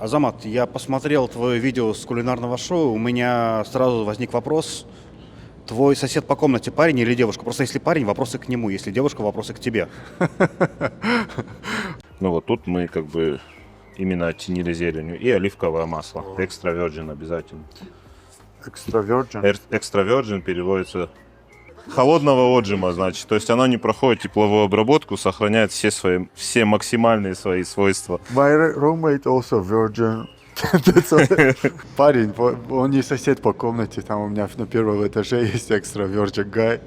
Азамат, я посмотрел твое видео с кулинарного шоу, у меня сразу возник вопрос. Твой сосед по комнате парень или девушка? Просто если парень, вопросы к нему, если девушка, вопросы к тебе. Ну вот тут мы как бы именно оттенили зеленью. И оливковое масло. Экстра virgin обязательно. Экстравержен. Экстра virgin переводится холодного отжима, значит. То есть оно не проходит тепловую обработку, сохраняет все максимальные свои свойства. My roommate also virgin. Парень, он не сосед по комнате, там у меня на первом этаже есть экстра virgin guy.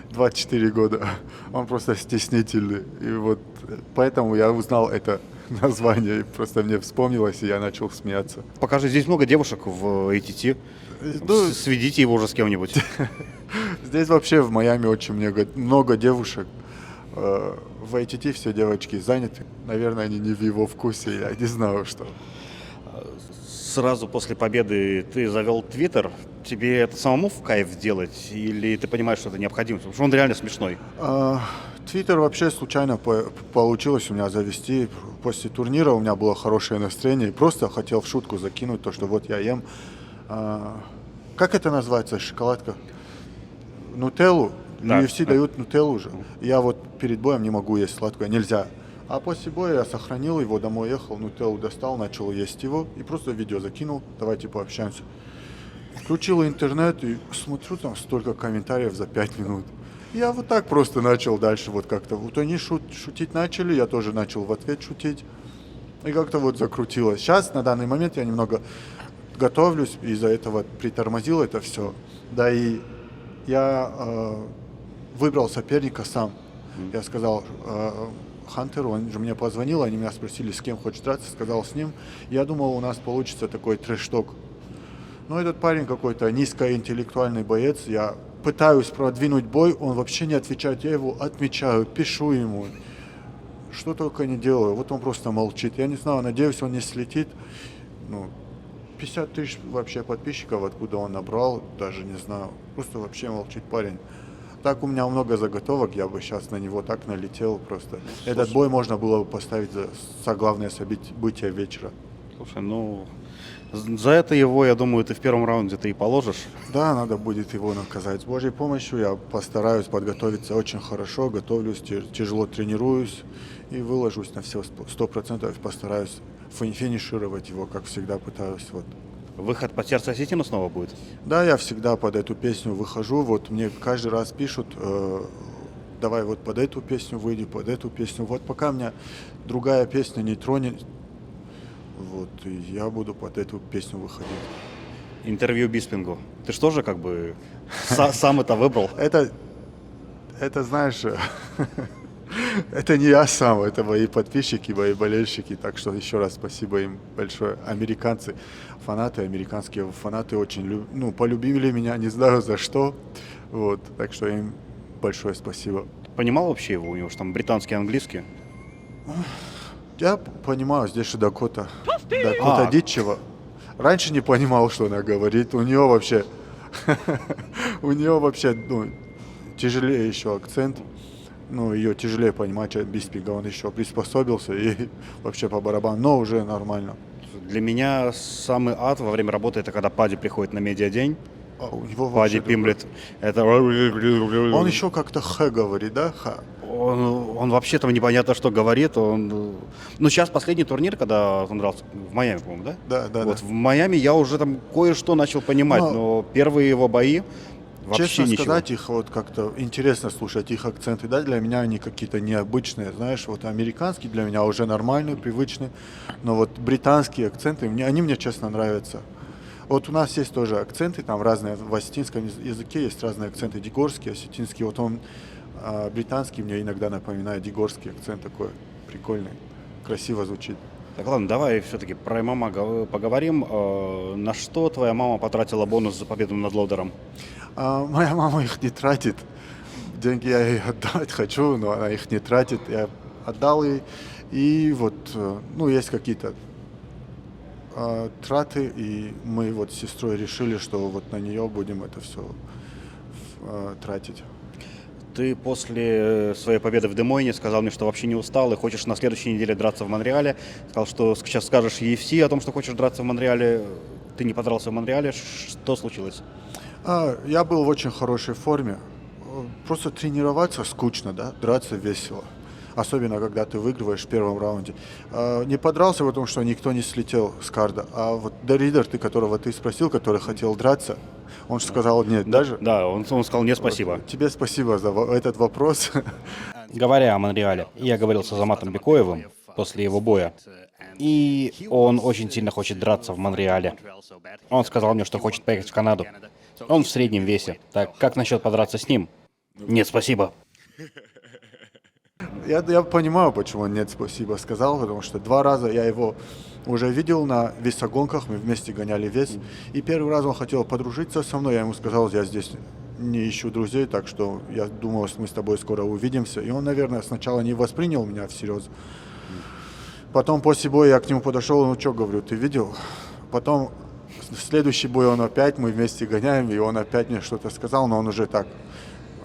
24 года. Он просто стеснительный. И вот поэтому я узнал это название, и просто мне вспомнилось, и я начал смеяться. Покажи, здесь много девушек в ATT. Ну, Сведите его уже с кем-нибудь. здесь вообще в Майами очень много девушек. В ATT все девочки заняты. Наверное, они не в его вкусе, я не знаю, что. Сразу после победы ты завел Твиттер. Тебе это самому в кайф делать? Или ты понимаешь, что это необходимо? Потому что он реально смешной. Твиттер вообще случайно получилось у меня завести. После турнира у меня было хорошее настроение. И просто хотел в шутку закинуть то, что вот я ем. Как это называется? Шоколадка? Нутеллу. Да. UFC дают нутеллу уже. Я вот перед боем не могу есть сладкое. Нельзя. А после боя я сохранил его, домой ехал, нутеллу достал, начал есть его. И просто видео закинул. Давайте пообщаемся. Включил интернет и смотрю, там столько комментариев за 5 минут. Я вот так просто начал дальше вот как-то. Вот они шутить начали, я тоже начал в ответ шутить. И как-то вот закрутилось. Сейчас, на данный момент, я немного готовлюсь, из-за этого притормозил это все. Да и я выбрал соперника сам. Я сказал Хантеру, он же мне позвонил, они меня спросили, с кем хочешь драться, сказал с ним. Я думал, у нас получится такой трэш-ток. Но этот парень какой-то низкоинтеллектуальный боец, я пытаюсь продвинуть бой, он вообще не отвечает, я его отмечаю, пишу ему, что только не делаю, вот он просто молчит. Я не знаю, надеюсь, он не слетит. 50 тысяч вообще подписчиков, откуда он набрал, даже не знаю, просто вообще молчит парень. Так у меня много заготовок, я бы сейчас на него так налетел просто. Этот бой можно было бы поставить за главное событие вечера. Слушай, за это его, я думаю, ты в первом раунде ты и положишь. Да, надо будет его наказать. С Божьей помощью я постараюсь подготовиться очень хорошо, готовлюсь, тяжело тренируюсь и выложусь на все 100%, постараюсь финишировать его, как всегда пытаюсь. Вот. Выход под сердце осетина снова будет? Да, я всегда под эту песню выхожу, вот мне каждый раз пишут, давай вот под эту песню выйди, под эту песню. Вот пока меня другая песня не тронет, вот, и я буду под эту песню выходить. Интервью Биспингу. Ты что же как бы сам это выбрал? Это знаешь, это не я сам, это мои подписчики, мои болельщики. Так что еще раз спасибо им большое. Американцы, фанаты, американские фанаты очень полюбили меня, не знаю за что. Вот, так что им большое спасибо. Понимал вообще его? У него же там британский, английский. Я понимаю, здесь же Дакота Дичева. Раньше не понимал, что она говорит. У нее вообще тяжелее еще акцент. Ее тяжелее понимать, чем Биспинга. Он еще приспособился и вообще по барабану, но уже нормально. Для меня самый ад во время работы — это когда Пади приходит на медиадень. У него Пади вообще Пимблет. Это... Он еще как-то х говорит, да? Х. Он вообще там непонятно, что говорит. Сейчас последний турнир, когда он дрался в Майами, по-моему, да? Да. В Майами я уже там кое-что начал понимать, но первые его бои вообще честно ничего. сказать, их вот как-то интересно слушать их акценты. Да, для меня они какие-то необычные, знаешь, вот американские для меня уже нормальные, привычные, но вот британские акценты, они мне честно нравятся. Вот у нас есть тоже акценты, там разные, в осетинском языке есть разные акценты, дигорский, осетинский, вот он британский мне иногда напоминает дигорский акцент, такой прикольный, красиво звучит. Так, ладно, давай все-таки про ММА поговорим. На что твоя мама потратила бонус за победу над Лоудером? Моя мама их не тратит. Деньги я ей отдать хочу, но она их не тратит. Я отдал ей. И вот, есть какие-то траты, и мы вот с сестрой решили, что вот на нее будем это все тратить. Ты после своей победы в Демойне сказал мне, что вообще не устал и хочешь на следующей неделе драться в Монреале. Сказал, что сейчас скажешь UFC о том, что хочешь драться в Монреале. Ты не подрался в Монреале. Что случилось? Я был в очень хорошей форме. Просто тренироваться скучно, да, драться весело. Особенно, когда ты выигрываешь в первом раунде. Не подрался, потому что никто не слетел с карда. А вот Даридер, которого ты спросил, который хотел драться, он же сказал нет даже. Да, он сказал нет, спасибо. Тебе спасибо за этот вопрос. Говоря о Монреале, я говорил с Азаматом Бекоевым после его боя. И он очень сильно хочет драться в Монреале. Он сказал мне, что хочет поехать в Канаду. Он в среднем весе. Так как насчет подраться с ним? Нет, спасибо. Я понимаю, почему он нет спасибо сказал, потому что 2 раза я его уже видел на весогонках, мы вместе гоняли вес. И первый раз он хотел подружиться со мной, я ему сказал, я здесь не ищу друзей, так что я думал, что мы с тобой скоро увидимся. И он, наверное, сначала не воспринял меня всерьез. Потом после боя я к нему подошел, ну что, говорю, ты видел? Потом в следующий бой мы вместе гоняем, и он опять мне что-то сказал, но он уже так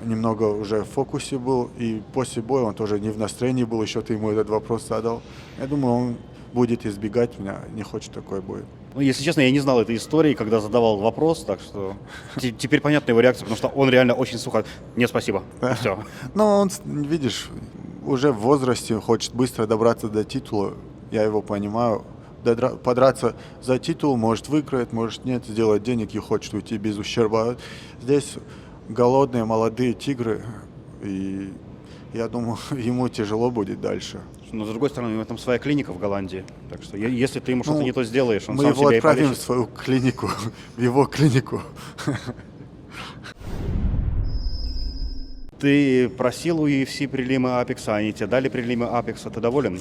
немного уже в фокусе был, и после боя он тоже не в настроении был, еще ты ему этот вопрос задал. Я думаю, он будет избегать меня, не хочет такой бой. Ну, если честно, я не знал этой истории, когда задавал вопрос, так что теперь понятна его реакция, потому что он реально очень сухо. Нет, спасибо. Все. Но он, видишь, уже в возрасте хочет быстро добраться до титула, я его понимаю. Подраться за титул, может выиграть, может нет, сделать денег и хочет уйти без ущерба. Здесь голодные молодые тигры, и я думаю, ему тяжело будет дальше. Но, с другой стороны, у него там своя клиника в Голландии. Так что, если ты ему что-то не то сделаешь, он мы сам его себя и отправим полечит. в свою клинику, в его клинику. Ты просил у UFC прилимы Апекса, они тебе дали прилимы Апекса, ты доволен?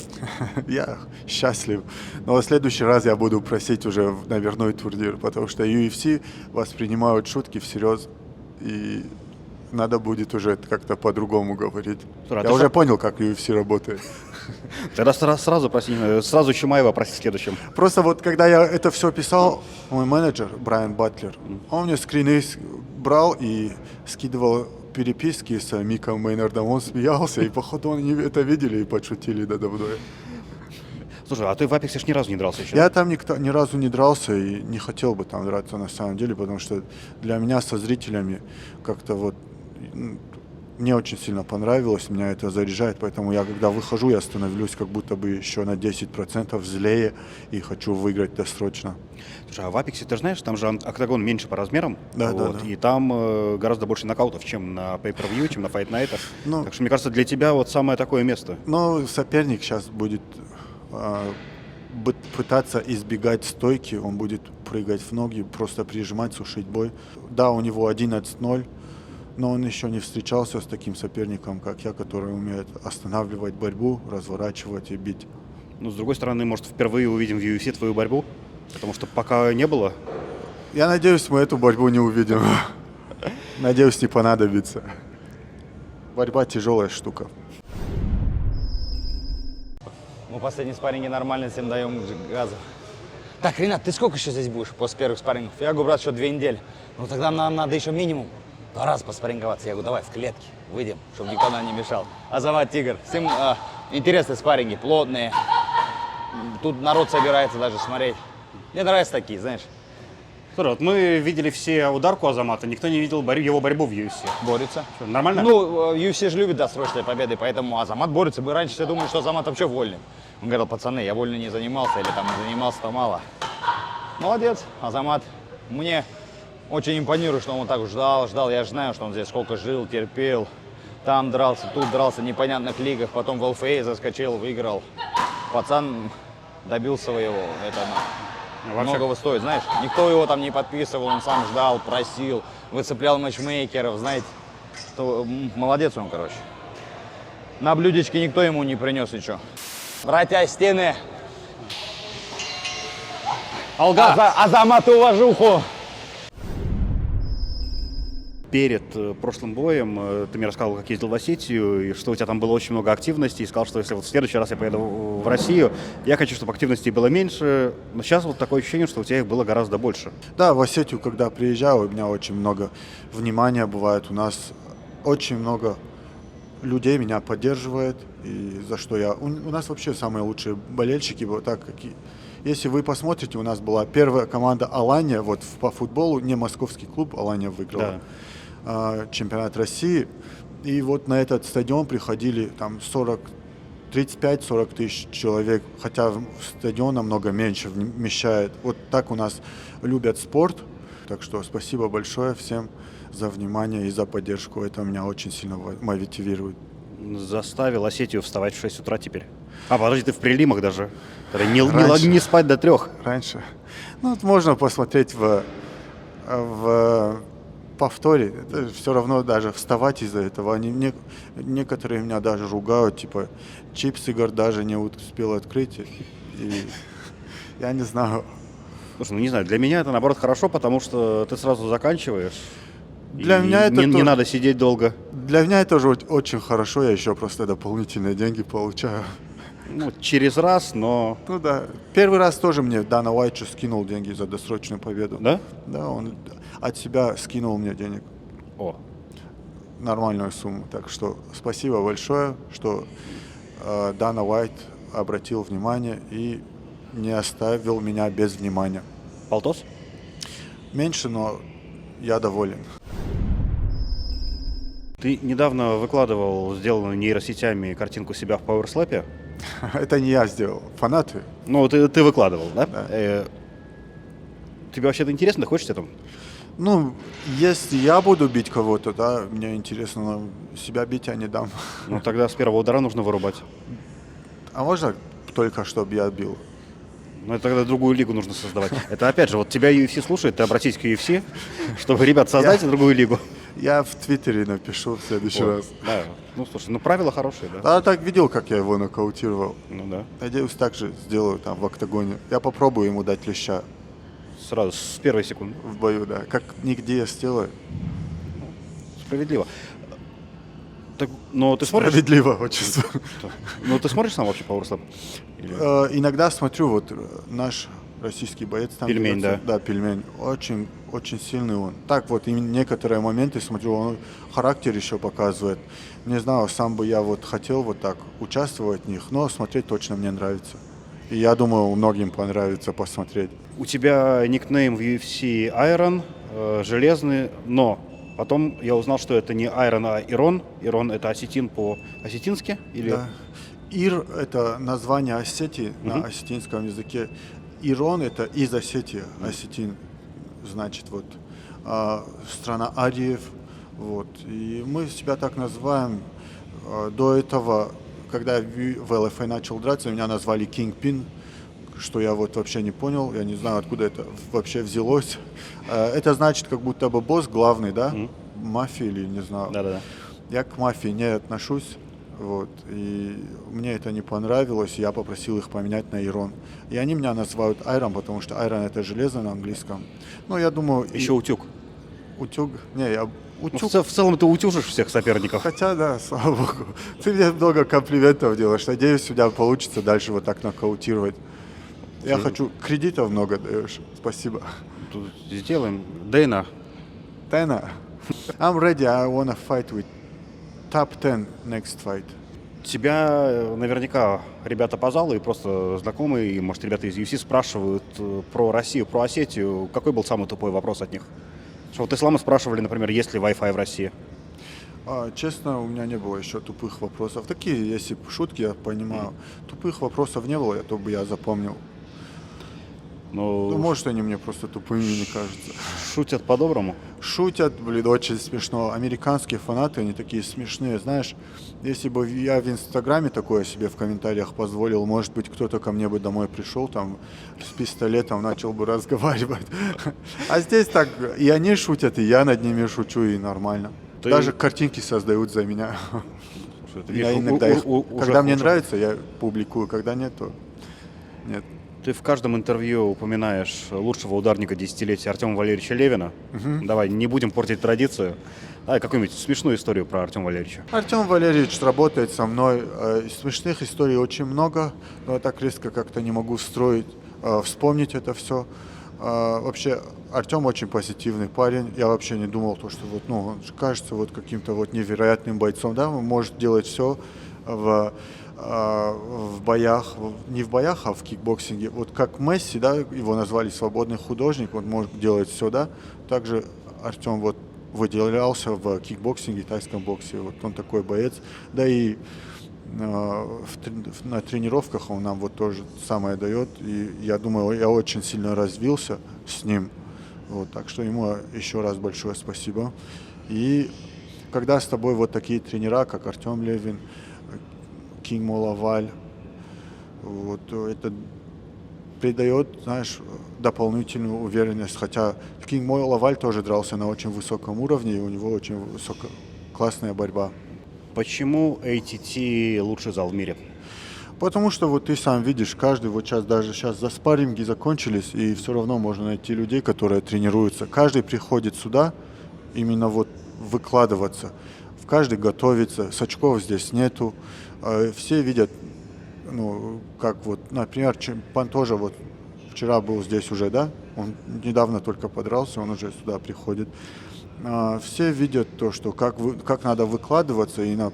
Я счастлив. Но в следующий раз я буду просить уже на верной турнир, потому что UFC воспринимают шутки всерьез, и надо будет уже как-то по-другому говорить. Слушай, я уже понял, как UFC работает. Тогда сразу проси, сразу Чумаева проси следующим. Просто вот когда я это все писал, мой менеджер Брайан Батлер, он мне скрины брал и скидывал переписки с Миком Мейнардом, он смеялся, и походу они это видели и подшутили надо мной. Слушай, а ты в Апексе ж ни разу не дрался еще? Я там ни разу не дрался и не хотел бы там драться на самом деле, потому что для меня со зрителями как-то вот мне очень сильно понравилось, меня это заряжает, поэтому я когда выхожу, я становлюсь как будто бы еще на 10% злее и хочу выиграть досрочно. Слушай, а в Апексе, ты же знаешь, там же октагон меньше по размерам, Да, вот, да. И там гораздо больше нокаутов, чем на Pay-Per-View, чем на Fight Night. Ну, Так что, мне кажется, для тебя вот самое такое место. Но соперник сейчас будет пытаться избегать стойки, он будет прыгать в ноги, просто прижимать, сушить бой. Да, у него 11-0, но он еще не встречался с таким соперником, как я, который умеет останавливать борьбу, разворачивать и бить. Ну, с другой стороны, может, впервые увидим в UFC твою борьбу, потому что пока не было. Я надеюсь, мы эту борьбу не увидим. Надеюсь, не понадобится. Борьба тяжелая штука. Мы последние спарринги нормально всем даем газа. Так, Ренат, ты сколько еще здесь будешь после первых спаррингов? Я говорю, брат, еще 2 недели. Ну тогда нам надо еще минимум 2 раза поспарринговаться. Я говорю, давай в клетке выйдем, чтобы никто нам не мешал. Азамат, Тигр, всем интересные спарринги, плотные. Тут народ собирается даже смотреть. Мне нравятся такие, знаешь. Слушай, вот мы видели все ударку Азамата, никто не видел его борьбу в UFC. Борется. Что, нормально? Ну, UFC же любит досрочные победы, поэтому Азамат борется. Мы раньше все думали, что Азамат вообще вольный. Он говорил, пацаны, я вольно не занимался или там не занимался-то мало. Молодец, Азамат. Мне очень импонирует, что он вот так ждал. Я же знаю, что он здесь сколько жил, терпел. Там дрался, тут дрался в непонятных лигах. Потом в ЛФА заскочил, выиграл. Пацан добился своего. Это Вообще. многого стоит, знаешь. Никто его там не подписывал, он сам ждал, просил, выцеплял матчмейкеров, знаете. Молодец он, короче. На блюдечке никто ему не принес ничего. Братья, стены. Алга! Азамат, уважуху! Перед прошлым боем ты мне рассказывал, как ездил в Осетию, и что у тебя там было очень много активности, и сказал, что если вот в следующий раз я поеду в Россию, я хочу, чтобы активностей было меньше, но сейчас вот такое ощущение, что у тебя их было гораздо больше. Да, в Осетию, когда приезжаю, у меня очень много внимания бывает. У нас очень много людей меня поддерживает, и за что я... У нас вообще самые лучшие болельщики, вот так, какие... Если вы посмотрите, у нас была первая команда «Алания», вот по футболу, не московский клуб, «Алания» выиграла чемпионат России. И вот на этот стадион приходили там 35-40 тысяч человек, хотя стадион намного меньше вмещает. Вот так у нас любят спорт. Так что спасибо большое всем за внимание и за поддержку. Это меня очень сильно мотивирует. Заставил Осетию вставать в 6 утра теперь. А, подожди, ты в прилимах даже. Раньше. Не спать до 3. Раньше. Ну, вот можно посмотреть в повторе. Это все равно даже вставать из-за этого. Некоторые меня даже ругают, типа, чипс Игорь даже не успел открыть. И я не знаю. Слушай, ну не знаю, для меня это наоборот хорошо, потому что ты сразу заканчиваешь. Для и меня это не тоже- надо сидеть долго. Для меня это тоже очень хорошо. Я еще просто дополнительные деньги получаю. Ну, через раз, но... Ну да. Первый раз тоже мне Дана Уайт скинул деньги за досрочную победу. Да? Да, он от себя скинул мне денег. О, Нормальную сумму. Так что спасибо большое, что Дана Уайт обратил внимание и не оставил меня без внимания. полтос? Меньше, но я доволен. Ты недавно выкладывал сделанную нейросетями картинку себя в пауэрслэпе. Это не я сделал. Фанаты. Ну, ты выкладывал, да? Да. Тебе вообще это интересно? Ты хочешь это? Ну, если я буду бить кого-то, да, мне интересно, но себя бить я не дам. Ну, тогда с первого удара нужно вырубать. А можно только, чтобы я бил? Ну, это тогда другую лигу нужно создавать. Это опять же, вот тебя UFC слушает, ты обратись к UFC, чтобы, ребят, создайте другую лигу. Я в Твиттере напишу в следующий раз. Да, ну, слушай, ну, правила хорошие, да? А так видел, как я его нокаутировал. Ну, да. Надеюсь, так же сделаю там в октагоне. Я попробую ему дать леща Сразу, с первой секунды. в бою, да. Как нигде я сделаю. Справедливо. Так, но ты смотришь? Справедливо, очень. Ну, ты смотришь сам вообще пауэрслэп? Иногда смотрю, вот наш российский боец там. Пельмень, дерется. Да, пельмень. Очень, очень сильный он. Так вот, именно некоторые моменты смотрю, он характер еще показывает. Не знаю, сам бы я вот хотел вот так участвовать в них, но смотреть точно мне нравится. И я думаю, многим понравится посмотреть. У тебя никнейм в UFC Iron, железный, но потом я узнал, что это не Iron, а Ирон. Ирон — это осетин по-осетински? Или... Да. Ир – это название Осетии на осетинском языке. Ирон – это из Осетии, осетин, значит, вот, страна ариев, вот. И мы себя так называем. До этого, когда я в ЛФА начал драться, меня назвали Kingpin, что я вот вообще не понял, я не знаю, откуда это вообще взялось. Это значит, как будто бы босс главный, да, мафии или не знаю. Да-да-да. Я к мафии не отношусь, вот, и мне это не понравилось, я попросил их поменять на Ирон. И они меня называют Айрон, потому что Айрон это железо на английском. Ну, я думаю... Еще утюг. Утюг? Не, я... Ну, Утюг... в целом ты утюжишь всех соперников. Хотя, да, слава богу. Ты мне много комплиментов делаешь. Надеюсь, у тебя получится дальше вот так нокаутировать. Я хочу... Кредитов много даешь. Спасибо. Тут сделаем. Дэйна, Тайна. I'm ready. I wanna fight with top 10 next fight. тебя наверняка ребята по залу и просто знакомые, и, может, ребята из UFC спрашивают про Россию, про Осетию. Какой был самый тупой вопрос от них? Что вот Ислама спрашивали, например, есть ли Wi-Fi в России? Честно, у меня не было еще тупых вопросов. Такие, если шутки, я понимаю. Тупых вопросов не было, то бы я запомнил. Ну, может, они мне просто тупыми не кажутся. Шутят по-доброму? Шутят, блин, очень смешно. Американские фанаты, они такие смешные. Знаешь, если бы я в Инстаграме такое себе в комментариях позволил, может быть, кто-то ко мне бы домой пришел, там, с пистолетом начал бы разговаривать. А здесь так, и они шутят, и я над ними шучу, и нормально. Даже картинки создают за меня. Я иногда их, когда мне нравится, я публикую, когда нет, то нет. Ты в каждом интервью упоминаешь лучшего ударника десятилетия Артема Валерьевича Левина. Давай, не будем портить традицию. Давай какую-нибудь смешную историю про Артема Валерьевича. Артем Валерьевич работает со мной. Смешных историй очень много, но я так резко как-то не могу вспомнить это все. Вообще, Артем очень позитивный парень. Я вообще не думал, то, что вот, ну, он же кажется вот каким-то вот невероятным бойцом, да, он может делать все в боях, не в боях, а в кикбоксинге. Вот как Месси, да, его назвали свободный художник, он может делать все, да. Также Артем вот выделялся в кикбоксинге, тайском боксе. Вот он такой боец. Да и на тренировках он нам вот тоже самое дает. И я думаю, я очень сильно развился с ним. Вот, так что ему еще раз большое спасибо. И когда с тобой вот такие тренера, как Артем Левин, Кинг Лаваль, вот это придает, знаешь, дополнительную уверенность. Хотя Кинг Лаваль тоже дрался на очень высоком уровне, и у него очень классная борьба. Почему ATT лучший зал в мире? Потому что вот ты сам видишь, каждый вот сейчас, даже сейчас за спарринги закончились, и все равно можно найти людей, которые тренируются. Каждый приходит сюда именно вот выкладываться. Каждый готовится, сачков здесь нету. Все видят, ну, как вот, например, Чемпан тоже вот вчера был здесь уже, да? Он недавно только подрался, он уже сюда приходит. Все видят то, что как надо выкладываться, и на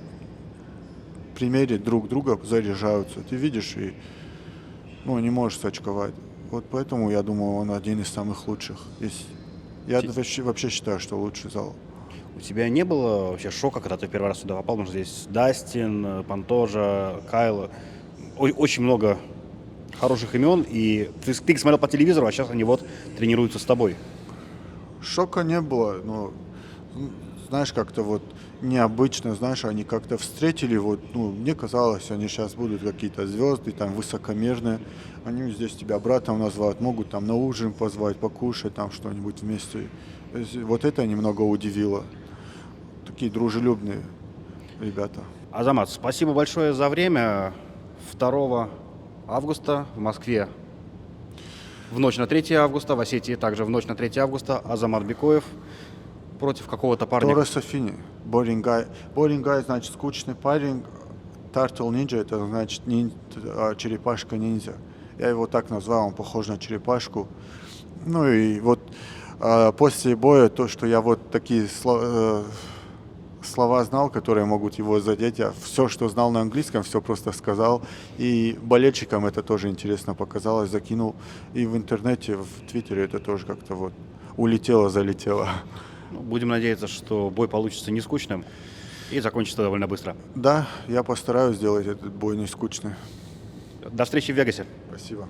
примере друг друга заряжаются. Ты видишь и, ну, не можешь сачковать. Вот поэтому, я думаю, он один из самых лучших. Я вообще считаю, что лучший зал. У тебя не было вообще шока, когда ты первый раз сюда попал? Потому что здесь Дастин, Пантожа, Кайло. Очень много хороших имен. И ты их смотрел по телевизору, а сейчас они вот тренируются с тобой. Шока не было, но, знаешь, как-то вот необычно, знаешь, они как-то встретили, вот, ну, мне казалось, они сейчас будут какие-то звезды, там, высокомерные, они здесь тебя братом называют, могут там на ужин позвать, покушать, там, что-нибудь вместе. Вот это немного удивило. Такие дружелюбные ребята. Азамат, спасибо большое за время. 2 августа в Москве в ночь на 3 августа, в Осетии также в ночь на 3 августа Азамат Бекоев против какого-то парня. Торрес Афини, Борингай. Борингай значит скучный парень, Turtle Ninja это значит черепашка-ниндзя. Я его так назвал, он похож на черепашку. Ну и вот после боя то, что я вот такие слова знал, которые могут его задеть. Я все, что знал на английском, все просто сказал. И болельщикам это тоже интересно показалось, закинул. И в интернете, в Твиттере это тоже как-то вот улетело, залетело. Будем надеяться, что бой получится не скучным и закончится довольно быстро. Да, я постараюсь сделать этот бой не скучный. До встречи в Вегасе. Спасибо.